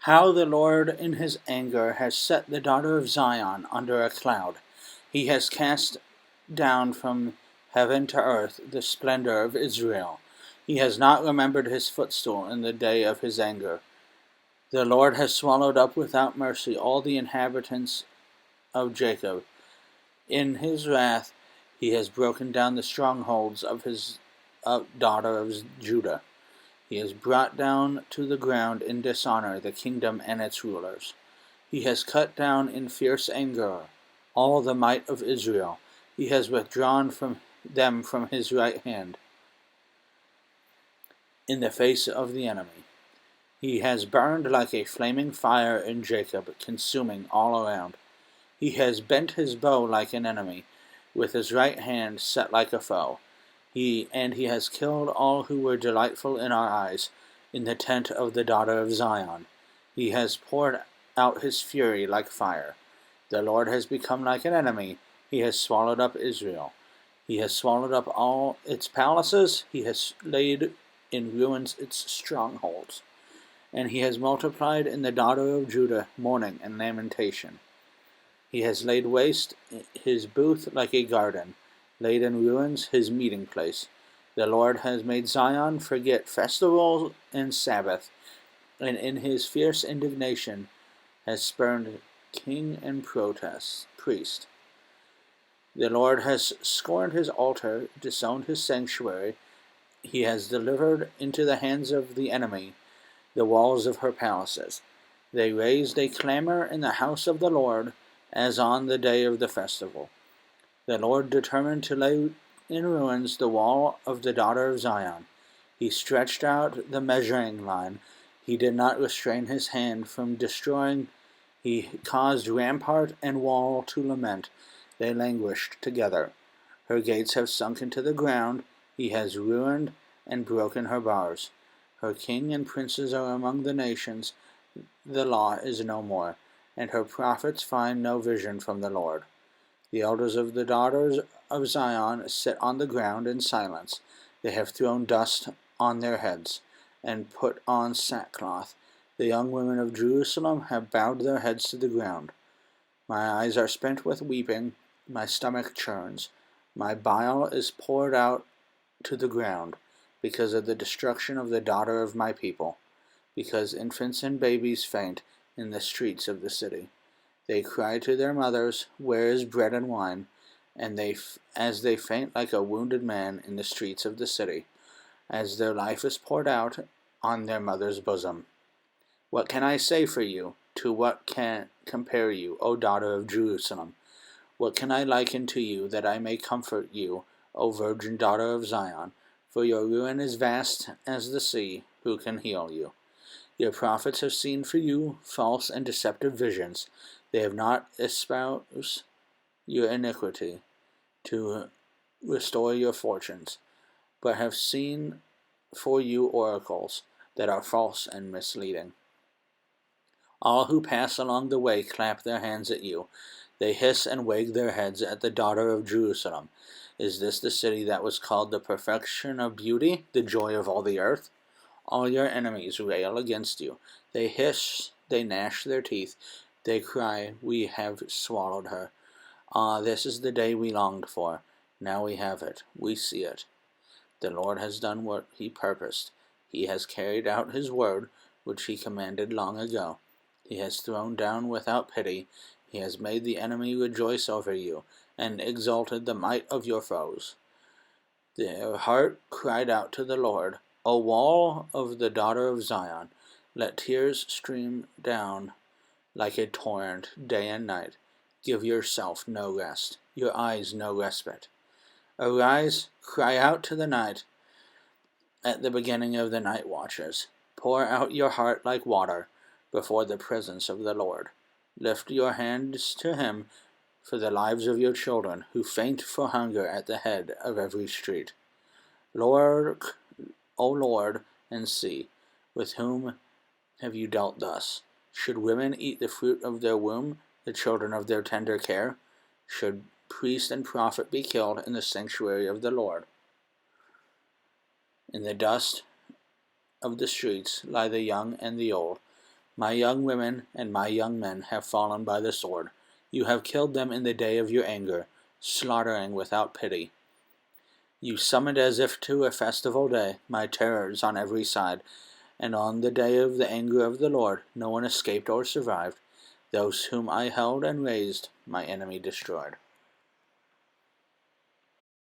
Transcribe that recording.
How the Lord in his anger has set the daughter of Zion under a cloud. He has cast down from heaven to earth the splendor of Israel. He has not remembered his footstool in the day of his anger. The Lord has swallowed up without mercy all the inhabitants of Jacob. In his wrath he has broken down the strongholds of his daughter of Judah. He has brought down to the ground in dishonor the kingdom and its rulers. He has cut down in fierce anger all the might of Israel. He has withdrawn from them from his right hand in the face of the enemy. He has burned like a flaming fire in Jacob, consuming all around. He has bent his bow like an enemy, with his right hand set like a foe. He has killed all who were delightful in our eyes, in the tent of the daughter of Zion. He has poured out his fury like fire. The Lord has become like an enemy. He has swallowed up Israel. He has swallowed up all its palaces. He has laid in ruins its strongholds. And he has multiplied in the daughter of Judah mourning and lamentation. He has laid waste his booth like a garden, laid in ruins his meeting place. The Lord has made Zion forget festival and Sabbath, and in his fierce indignation has spurned king and priest. The Lord has scorned his altar, disowned his sanctuary. He has delivered into the hands of the enemy the walls of her palaces. They raised a clamor in the house of the Lord, as on the day of the festival. The Lord determined to lay in ruins the wall of the daughter of Zion. He stretched out the measuring line. He did not restrain his hand from destroying. He caused rampart and wall to lament. They languished together. Her gates have sunk into the ground. He has ruined and broken her bars. Her king and princes are among the nations. The law is no more, and her prophets find no vision from the Lord. The elders of the daughters of Zion sit on the ground in silence. They have thrown dust on their heads, and put on sackcloth. The young women of Jerusalem have bowed their heads to the ground. My eyes are spent with weeping, my stomach churns. My bile is poured out to the ground, because of the destruction of the daughter of my people, because infants and babies faint in the streets of the city. They cry to their mothers, "Where is bread and wine?" And as they faint like a wounded man in the streets of the city, as their life is poured out on their mother's bosom. What can I say for you? To what can compare you, O daughter of Jerusalem? What can I liken to you, that I may comfort you, O virgin daughter of Zion? For your ruin is vast as the sea. Who can heal you? Your prophets have seen for you false and deceptive visions. They have not espoused your iniquity to restore your fortunes, but have seen for you oracles that are false and misleading. All who pass along the way clap their hands at you. They hiss and wag their heads at the daughter of Jerusalem. Is this the city that was called the perfection of beauty, the joy of all the earth? All your enemies rail against you. They hiss, they gnash their teeth. They cry, "We have swallowed her." Ah, this is the day we longed for. Now we have it. We see it. The Lord has done what he purposed. He has carried out his word, which he commanded long ago. He has thrown down without pity. He has made the enemy rejoice over you, and exalted the might of your foes. Their heart cried out to the Lord, O wall of the daughter of Zion, let tears stream down like a torrent day and night. Give yourself no rest, your eyes no respite. Arise, cry out to the night at the beginning of the night watches. Pour out your heart like water before the presence of the Lord. Lift your hands to him for the lives of your children, who faint for hunger at the head of every street. Lord, O Lord, and see, with whom have you dealt thus? Should women eat the fruit of their womb, the children of their tender care? Should priest and prophet be killed in the sanctuary of the Lord? In the dust of the streets lie the young and the old. My young women and my young men have fallen by the sword. You have killed them in the day of your anger, slaughtering without pity. You summoned as if to a festival day my terrors on every side, and on the day of the anger of the Lord no one escaped or survived. Those whom I held and raised, my enemy destroyed.